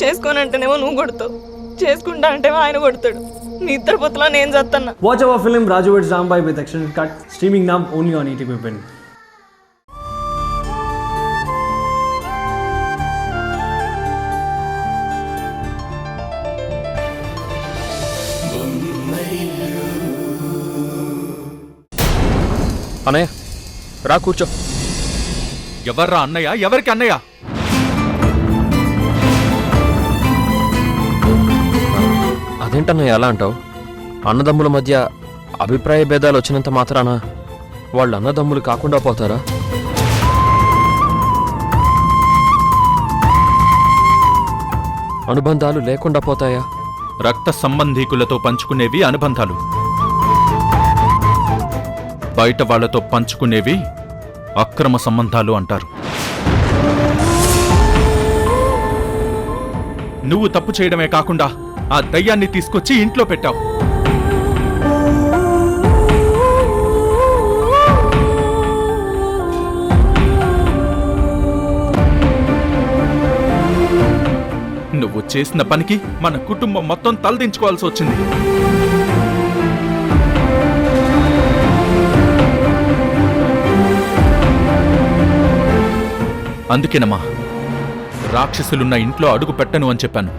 చేసుకోనంటేనేమో నువ్వు కొడతావు, చేసుకుంటా అంటేమో ఆయన కొడతాడు. నీ ఇద్దరు పొత్తులో నేను చేస్తున్నా. Watch our film Raju vs. Rambai with extended cut, streaming now only on ETV Win. అన్నయ్య రా కూర్చో. ఎవర్రా అన్నయ్య? ఎవరికి అన్నయ్య? అదేంటన్నయ్య అలా అంటావు? అన్నదమ్ముల మధ్య అభిప్రాయ భేదాలు వచ్చినంత మాత్రాన వాళ్ళు అన్నదమ్ములు కాకుండా పోతారా? అనుబంధాలు లేకుండా పోతాయా? రక్త సంబంధీకులతో పంచుకునేవి అనుబంధాలు, బయట వాళ్లతో పంచుకునేవి అక్రమ సంబంధాలు అంటారు. నువ్వు తప్పు చేయడమే కాకుండా ఆ దయ్యాన్ని తీసుకొచ్చి ఇంట్లో పెట్టావు. నువ్వు చేసిన పనికి మన కుటుంబం మొత్తం తలదించుకోవాల్సి వచ్చింది. అందుకేనమ్మా రాక్షసులున్న ఇంట్లో అడుగు పెట్టను అని చెప్పాను.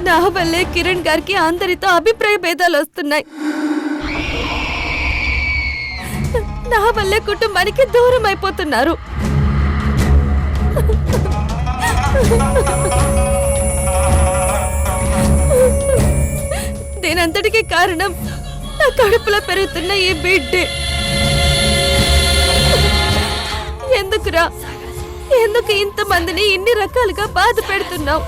నా వల్లే కిరణ్ గారికి అందరితో అభిప్రాయ భేదాలు వస్తున్నాయి. నా వల్లే కుటుంబానికి దూరం అయిపోతున్నారు. దీనంతటికీ కారణం నా కడుపులో పెరుగుతున్న ఈ బిడ్డే. ఎందుకురా, ఎందుకు ఇంతమందిని ఇన్ని రకాలుగా బాధ పెడుతున్నావు?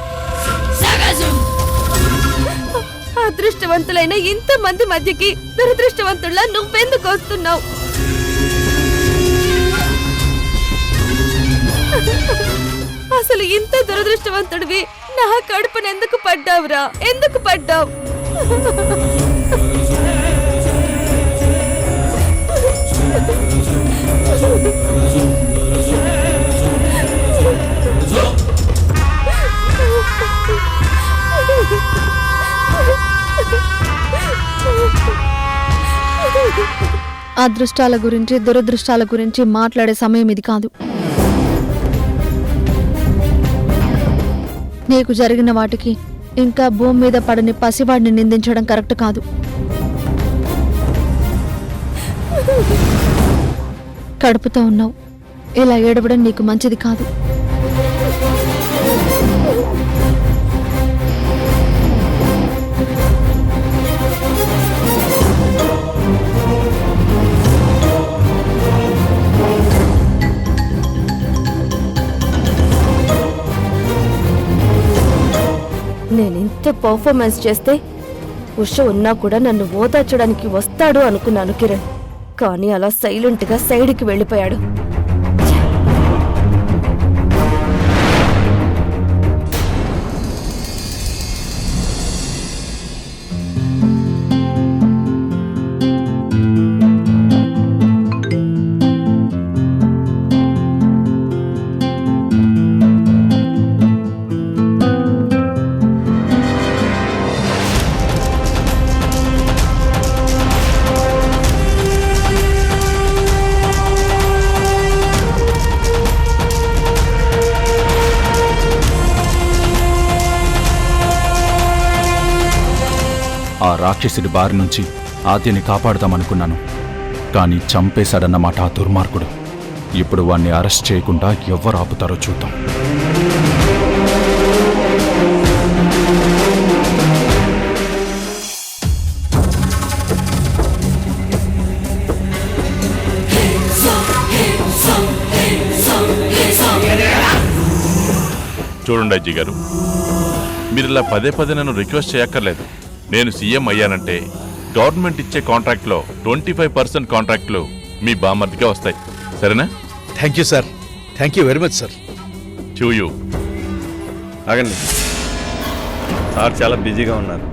అదృష్టవంతులైన ఇంతమంది మధ్యకి దురదృష్టవంతుల్లా నువ్వెందుకు వస్తున్నావు? అసలు ఇంత దురదృష్టవంతుడివి నా కడుపును ఎందుకు పడ్డావురా? ఎందుకు పడ్డావు? అదృష్టాల గురించి దురదృష్టాల గురించి మాట్లాడే సమయం ఇది కాదు. నీకు జరిగిన వాటికి ఇంకా భూమి మీద పడని పసివాడిని నిందించడం కరెక్ట్ కాదు. కడుపుతో ఉన్నావు, ఇలా ఏడవడం నీకు మంచిది కాదు. నేనింత పర్ఫార్మెన్స్ చేస్తే ఉష ఉన్నా కూడా నన్ను ఓదార్చడానికి వస్తాడు అనుకున్నాను కిరణ్. కానీ అలా సైలెంట్గా సైడ్కి వెళ్ళిపోయాడు. ఆ రాక్షసుడి బారి నుంచి ఆద్యని కాపాడుదామనుకున్నాను, కానీ చంపేశాడన్నమాట ఆ దుర్మార్గుడు. ఇప్పుడు వాణ్ణి అరెస్ట్ చేయకుండా ఎవరు ఆపుతారో చూద్దాం. ఐజీ గారు, మీరు ఇలా పదే పదే నన్ను రిక్వెస్ట్ చేయక్కర్లేదు. నేను సీఎం అయ్యానంటే గవర్నమెంట్ ఇచ్చే కాంట్రాక్ట్లో 25% కాంట్రాక్ట్లు మీ బామర్దిగా వస్తాయి. సరేనా? Thank you sir. Thank you very much sir. To you. ఆగండి, సార్ చాలా బిజీగా ఉన్నారు.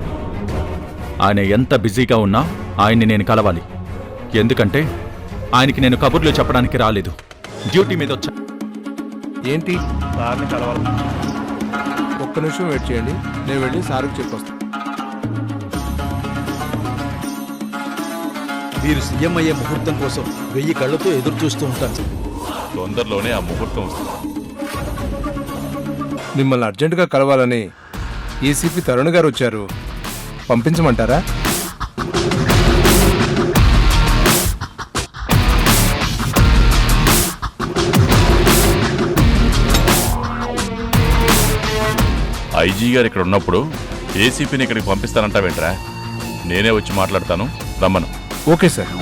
ఆయన ఎంత బిజీగా ఉన్నా ఆయన్ని నేను కలవాలి. ఎందుకంటే ఆయనకి నేను కబుర్లు చెప్పడానికి రాలేదు, డ్యూటీ మీద వచ్చా. ఏంటి? సార్ని కలవాలి. ఒక్క నిమిషం వెయిట్ చేయండి, నేను వెళ్ళి సార్కి చెప్పొస్తాను. మీరు సీఎం అయ్యే ముహూర్తం కోసం 1000 కళ్ళతో ఎదురు చూస్తూ ఉంటాను. తొందరలోనే ఆ ముహూర్తం వస్తుంది. మిమ్మల్ని అర్జెంటుగా కలవాలని ఏసీపీ తరుణ్ గారు వచ్చారు. పంపించమంటారా? ఐజీ గారు ఇక్కడ ఉన్నప్పుడు ఏసీపీని ఇక్కడికి పంపిస్తానంటావేంట్రా? నేనే వచ్చి మాట్లాడతాను, రమ్మను. Okay sir.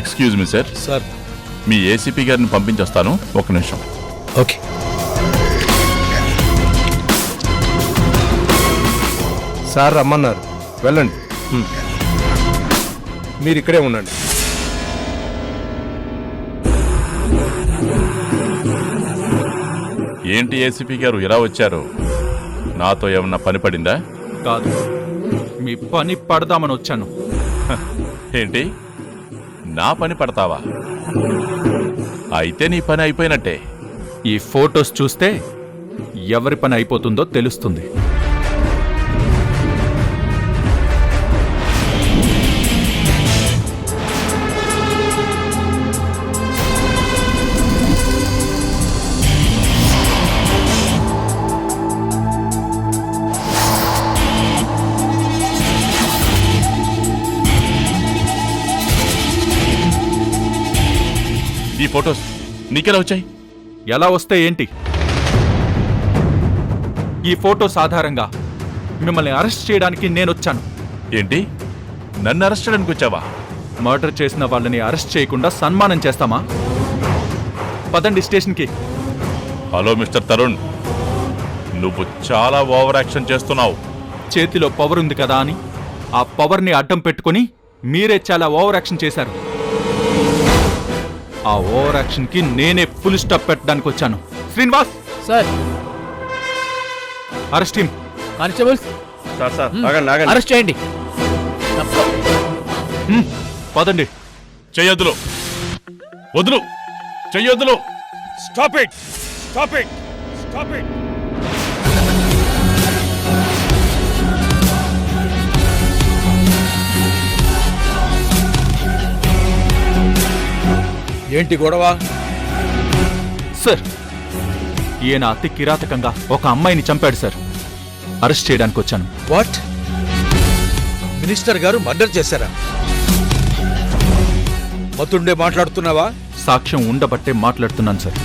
Excuse me sir, sir. మీ ఏసీపీ గారిని పంపించొస్తాను, ఒక నిమిషం. ఓకే. సార్ రమ్మన్నారు, వెళ్ళండి. మీరు ఇక్కడే ఉండండి. ఏంటి ఏసీపీ గారు ఇలా వచ్చారు? నాతో ఏమన్నా పని పడిందా? కాదు, మీ పని పడదామని వచ్చాను. ఏంటి, నా పని పడతావా? అయితే నీ పని అయిపోయినట్టే. ఈ ఫోటోస్ చూస్తే ఎవరి పని అయిపోతుందో తెలుస్తుంది. ఈ ఫొటోస్ నీకెలా వచ్చాయి? ఎలా వస్తే ఏంటి? ఈ ఫోటోస్ ఆధారంగా మిమ్మల్ని అరెస్ట్ చేయడానికి నేనొచ్చాను. ఏంటి, నన్ను అరెస్ట్ చేయడానికి వచ్చావా? మర్డర్ చేసిన వాళ్ళని అరెస్ట్ చేయకుండా సన్మానం చేస్తామా? పదండి స్టేషన్కి. హలో మిస్టర్ తరుణ్, నువ్వు చాలా ఓవర్ యాక్షన్ చేస్తున్నావు. చేతిలో పవర్ ఉంది కదా అని ఆ పవర్ని అడ్డం పెట్టుకుని మీరే చాలా ఓవర్ యాక్షన్ చేశారు. ఆ ఓవర్ యాక్షన్ కి నేనే ఫుల్ స్టాప్ పెట్టడానికి వచ్చాను. Srinivas sir. Arrest him. Constables sir sir ఆగండి, ఆగండి. అరెస్ట్ చేయండి. పదండి. చెయ్యొద్దులు, వదులు, చెయ్యొద్దులు. Stop it, stop it, stop it. ఏంటి గొడవ? సార్, ఈయన అతి కిరాతకంగా ఒక అమ్మాయిని చంపాడు సార్. అరెస్ట్ చేయడానికి వచ్చాను. వాట్? మినిస్టర్ గారు మర్డర్ చేశారా? మతుండే మాట్లాడుతున్నావా? సాక్ష్యం ఉండబట్టే మాట్లాడుతున్నాను సార్.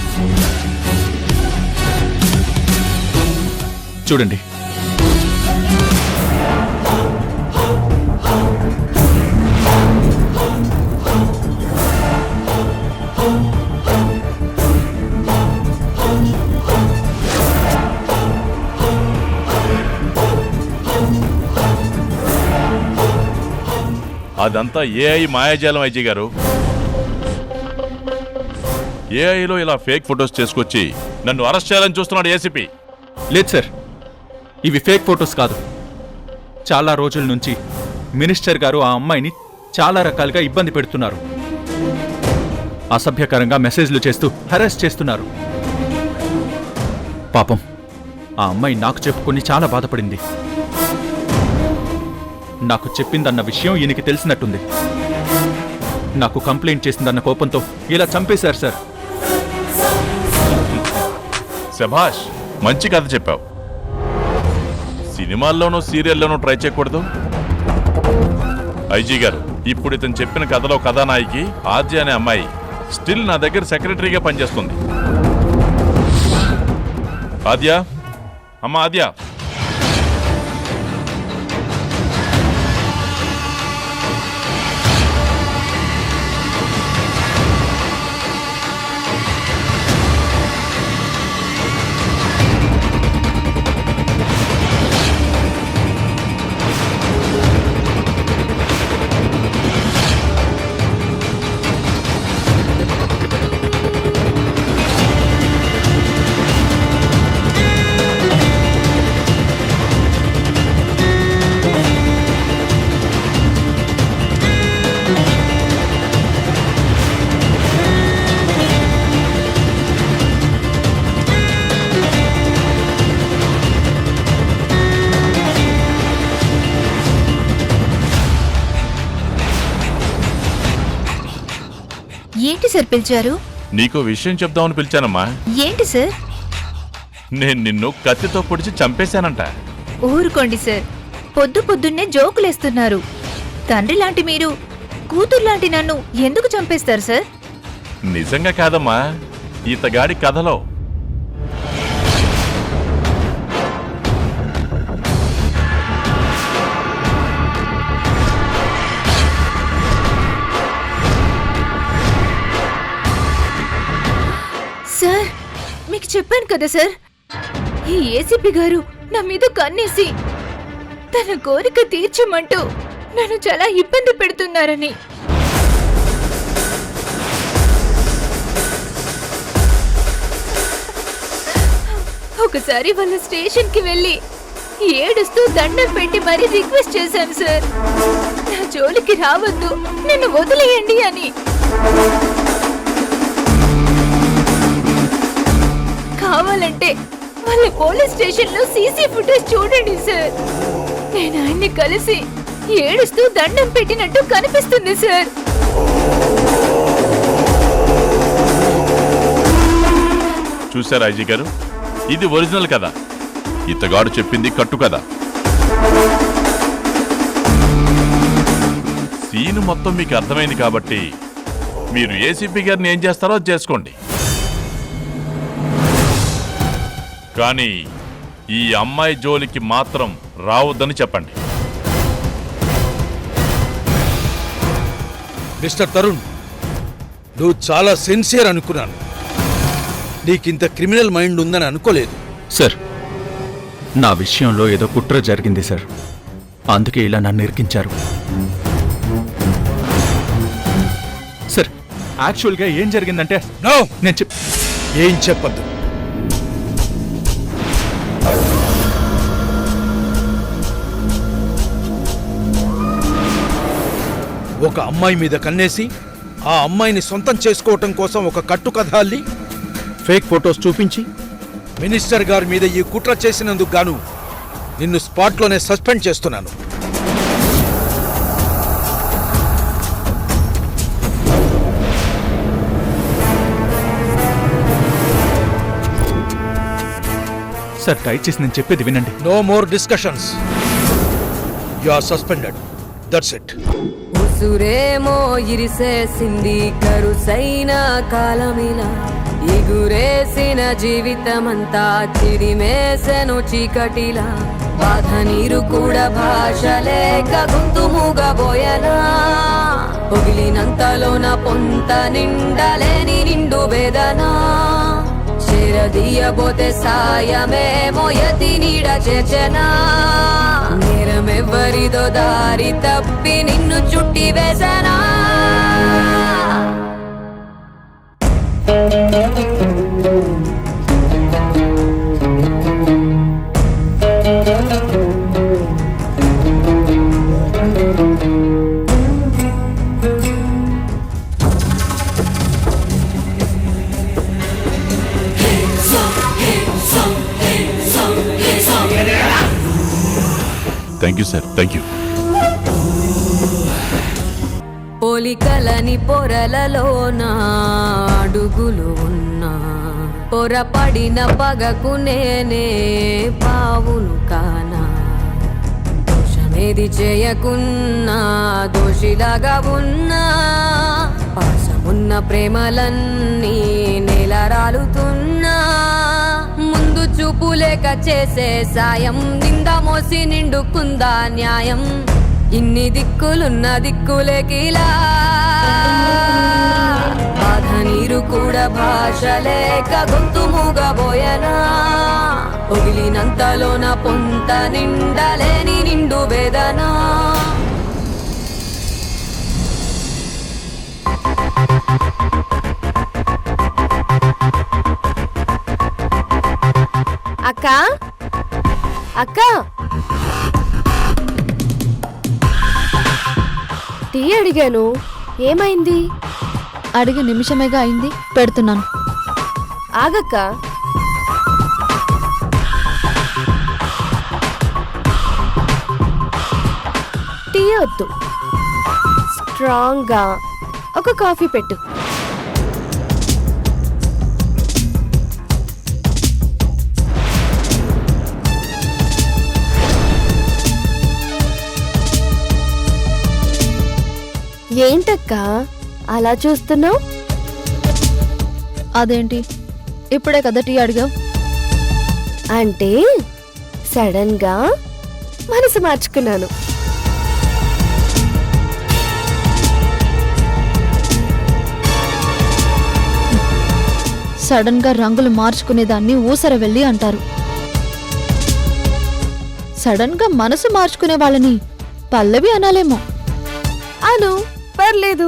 చూడండి. అదంతా ఏఐ మాయాజాలం ఐజీ గారు. ఏఐలో ఇలా ఫేక్ ఫొటోస్ చేసుకొచ్చి నన్ను అరెస్ట్ చేయాలని చూస్తున్నాడు ఏసీపీ. లేదు సార్, ఇవి ఫేక్ ఫొటోస్ కాదు. చాలా రోజుల నుంచి మినిస్టర్ గారు ఆ అమ్మాయిని చాలా రకాలుగా ఇబ్బంది పెడుతున్నారు. అసభ్యకరంగా మెసేజ్లు చేస్తూ హెరాస్ చేస్తున్నారు. పాపం ఆ అమ్మాయి నాకు చెప్పుకొని చాలా బాధపడింది. నాకు చెప్పిందన్న విషయం ఈయనకి తెలిసినట్టుంది. నాకు కంప్లైంట్ చేసిందన్న కోపంతో ఇలా చంపేశారు సార్. శభాష్, మంచి కథ చెప్పావు. సినిమాల్లోనూ సీరియల్లోనూ ట్రై చేయకూడదు? ఐజీ గారు, ఇప్పుడు ఇతను చెప్పిన కథలో కథానాయికి ఆద్య అనే అమ్మాయి స్టిల్ నా దగ్గర సెక్రటరీగా పనిచేస్తుంది. ఆద్య, అమ్మ ఆద్య, ఏంటి సార్ పిలిచారు? నీకో విషయం చెప్దామని పిలిచానమ్మా. ఏంటి సార్? నేను నిన్ను కత్తితో పొడిచి చంపేశానంట. ఊరుకోండి సార్, పొద్దు పొద్దున్నే జోకులేస్తున్నారు. తండ్రి లాంటి మీరు కూతురు లాంటి నన్ను ఎందుకు చంపేస్తారు సార్? నిజంగా కాదమ్మా, ఈతగాడి కథలో. సార్, మీకు చెప్పాను కదా సార్, ఈ ఏసీపీ గారు నా మీద కన్నేసి తన కోరిక తీర్చమంటూ నన్ను చాలా ఇబ్బంది పెడుతున్నారని. ఒకసారి వాళ్ళ స్టేషన్కి వెళ్ళి ఏడుస్తూ దండం పెట్టి మరీ రిక్వెస్ట్ చేశాను సార్, నా జోలికి రావద్దు, నన్ను వదిలేయండి అని. కావాలంటే వాళ్ళ పోలీస్ స్టేషన్ లో సీసీ ఫుటేజ్ చూడండి సార్. నేను ఆయన్ని కలిసి ఏడుస్తూ దండం పెట్టినట్టు కనిపిస్తుంది సార్. చూసారా అజయ్ గారు, ఇది ఒరిజినల్ కదా, ఇతగాడు చెప్పింది కట్టు కదా. సీన్ మొత్తం మీకు అర్థమైంది కాబట్టి మీరు ఏసీపీ గారిని ఏం చేస్తారో అది చేసుకోండి. కానీ ఈ అమ్మాయి జోలికి మాత్రం రావద్దని చెప్పండి. మిస్టర్ తరుణ్, నువ్వు చాలా సిన్సియర్ అనుకున్నాను. నీకింత క్రిమినల్ మైండ్ ఉందని అనుకోలేదు. సార్, నా విషయంలో ఏదో కుట్ర జరిగింది సార్, అందుకే ఇలా నన్ను ఇరికించారు. సార్, యాక్చువల్గా ఏం జరిగిందంటే నో, నేను ఏం చెప్పద్దు. ఒక అమ్మాయి మీద కన్నేసి ఆ అమ్మాయిని సొంతం చేసుకోవటం కోసం ఒక కట్టుకథ అల్లి ఫేక్ ఫొటోస్ చూపించి మినిస్టర్ గారి మీద ఈ కుట్ర చేసినందుకు గాను నిన్ను స్పాట్లోనే సస్పెండ్ చేస్తున్నాను. సార్, దయచేసి నేను చెప్పేది వినండి. No more discussions. You are suspended. That's it. ఉసురేమో ఇరిసేసింది కరుసైన కాలమిలా, ఎగురేసిన జీవితమంతా చిరిమేసెను చీకటిలా, బాధ నీరు కూడా భాష లేక గొంతు మూగబోయనా, పొగిలినంతలోన పొంత నిండలేని నిండు వేదనా, చేరదీయబోతే సాయమేమో యతి నీడ చేచనా, నేరమెవ్వరిదో దారి తప్పి నిన్ను చుట్టి వేసనా. Thank you sir, thank you. పోలికలని పొరలలోన అడుగులు ఉన్నా, పొరపడిన పగకు నేనే పావును కానా, దోషమేది చేయకున్నా దోషిలాగా ఉన్నా, పాసమున్న ప్రేమలన్నీ నెలరాలుతున్నా, ముందు చూపు లేక చేసే సాయం, నింద మోసి నిండుకుందా న్యాయం, ఇన్ని దిక్కులున్న దిక్కులేకిలా, బాధ నీరు కూడా భాష లేక గొంతు మూగబోయనా, పొగిలినంతలోన పొంత నిండలేని నిండు వేదనా. అక్క అక్క, టీ అడిగాను, ఏమైంది? అడిగి నిమిషమేగా అయింది, పెడుతున్నాను. ఆగక్క, టీ వద్దు, స్ట్రాంగ్గా ఒక కాఫీ పెట్టు. ఏంటక్కా అలా చూస్తున్నావు? అదేంటి ఇప్పుడే కదా టీ అడిగావు? అంటే సడన్ గా మనసు మార్చుకున్నాను. సడన్ గా రంగులు మార్చుకునేదాన్ని ఊసర వెళ్ళి అంటారు. సడన్ గా మనసు మార్చుకునే వాళ్ళని పల్లవి అనాలేమో. అను, పర్లేదు.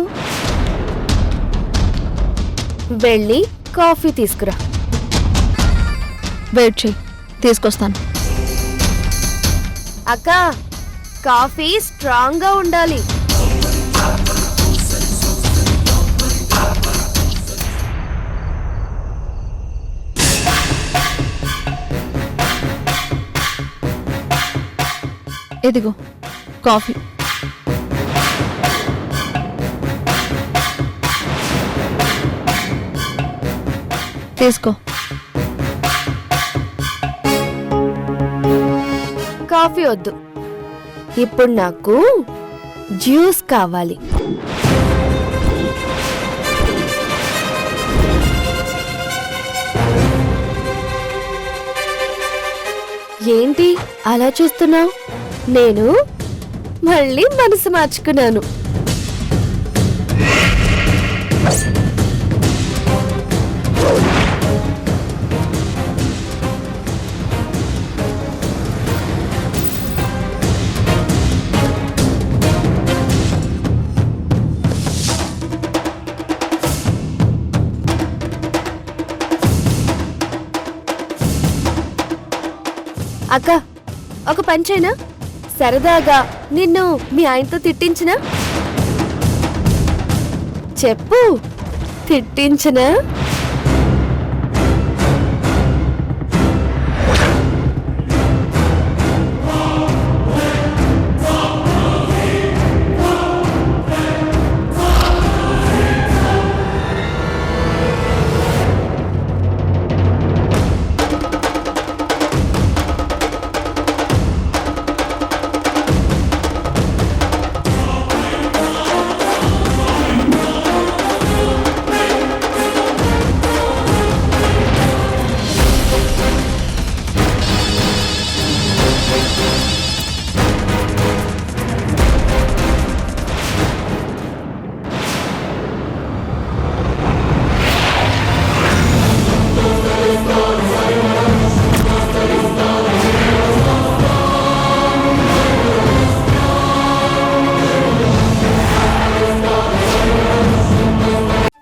వెళ్ళి కాఫీ తీసుకురా. వెయిట్ చెయ్యి, తీసుకొస్తాను. అక్క, కాఫీ స్ట్రాంగ్ గా ఉండాలి. ఇదిగో కాఫీ. తీసుకో. కాఫీ వద్దు, ఇప్పుడు నాకు జ్యూస్ కావాలి. ఏంటి అలా చూస్తున్నావు? నేను మళ్ళీ మనసు మార్చుకున్నాను. అక్క, ఒక పంచైనా సరదాగా నిన్ను మీ ఆయనతో తిట్టించినా? చెప్పు, తిట్టించనా?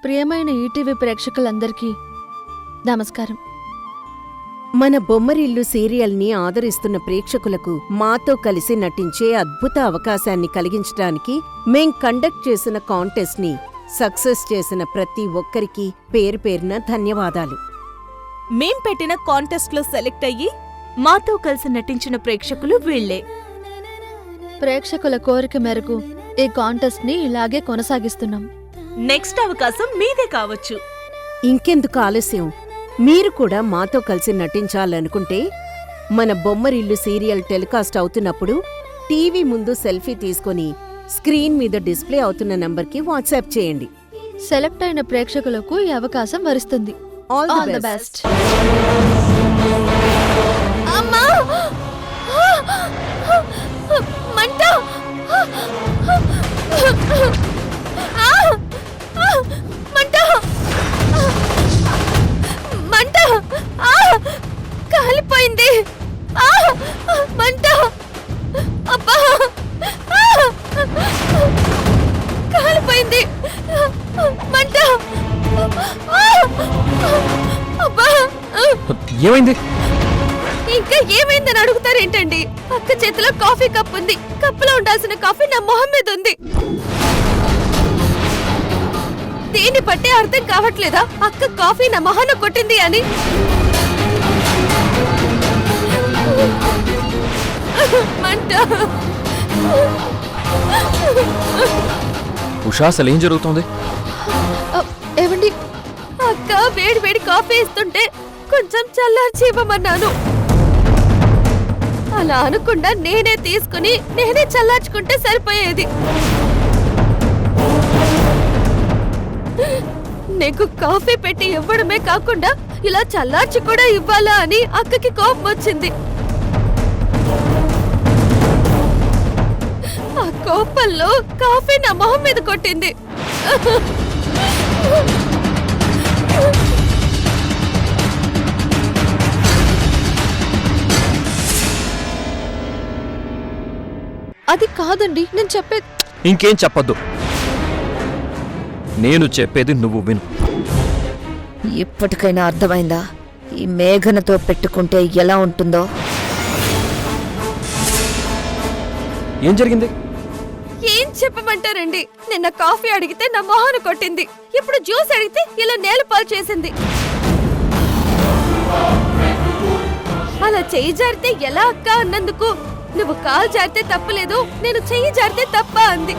ప్రియమైన ఈటీవీ ప్రేక్షకులందరికీ నమస్కారం. మన బొమ్మరిల్లు సీరియల్ని ఆదరిస్తున్న ప్రేక్షకులకు మాతో కలిసి నటించే అద్భుత అవకాశాన్ని కలిగించడానికి మేం కండక్ట్ చేసిన కాంటెస్ట్ని సక్సెస్ చేసిన ప్రతి ఒక్కరికి పేరు పేరున ధన్యవాదాలు. మేం పెట్టిన కాంటెస్ట్ లో సెలెక్ట్ అయ్యి మాతో కలిసి నటించిన ప్రేక్షకులు వీళ్లే. ప్రేక్షకుల కోరిక మేరకు ఈ కాంటెస్ట్ ని ఇలాగే కొనసాగిస్తున్నాం. నెక్స్ట్ అవకాశం మీదే కావచ్చు. ఇంకెందుకు ఆలస్యం? మీరు కూడా మాతో కలిసి నటించాలనుకుంటే మన బొమ్మరిల్లు సీరియల్ టెలికాస్ట్ అవుతున్నప్పుడు టీవీ ముందు సెల్ఫీ తీసుకొని స్క్రీన్ మీద డిస్ప్లే అవుతున్న నంబర్కి వాట్సాప్ చేయండి. సెలెక్ట్ అయిన ప్రేక్షకులకు ఈ అవకాశం వరిస్తుంది. All all the the best. Best. అమ్మా! మంట! మంట! మంట! కాలిపోయింది. మంట! అబ్బా! కాలిపోయింది. మంట! అబ్బా! ఏమైంది? ఇంకా ఏమైందని అడుగుతారేంటండి? అక్క చేతిలో కాఫీ కప్ ఉంది. కప్పులో ఉండాల్సిన కాఫీ నా మొహం మీద ఉంది. దీన్ని బట్టే అర్థం కావట్లేదా అక్క కాఫీ నా మొహాన కొట్టింది అని? మంట! ఉషా, అసలు ఏం జరుగుతోంది? ఏవండి, అక్క వేడి వేడి కాఫీ ఇస్తుంటే కొంచెం చల్లార్చి ఇవ్వమన్నాను. అలా అనకుండా నేనే తీసుకుని నేనే చల్లార్చుకుంటే సరిపోయేది. నీకు కాఫీ పెట్టి ఇవ్వడమే కాకుండా ఇలా చల్లార్చి కూడా ఇవ్వాలా అని అక్కకి కోపం వచ్చింది. ఆ కోపంలో కాఫీ నా మొహం మీద కొట్టింది. అది కాదండి నేను చెప్పేది. ఇంకేం చెప్పొద్దు. నేను చెప్పేది నువ్వు విను. ఇప్పటికైనా అర్థమైందా ఈ మేఘనతో పెట్టుకుంటే ఎలా ఉంటుందో? ఏం జరిగింది? ఏం చెప్పమంటారండి? నిన్న కాఫీ అడిగితే నా మొహాన్ని కొట్టింది, ఇప్పుడు జ్యూస్ అడిగితే ఇలా నేలపాలు చేసింది. అలా చెయ్యి జారితే ఎలా అక్క అన్నందుకు నువ్వు కాలు జారితే తప్పలేదు, నేను చెయ్యి జారితే తప్ప అంది.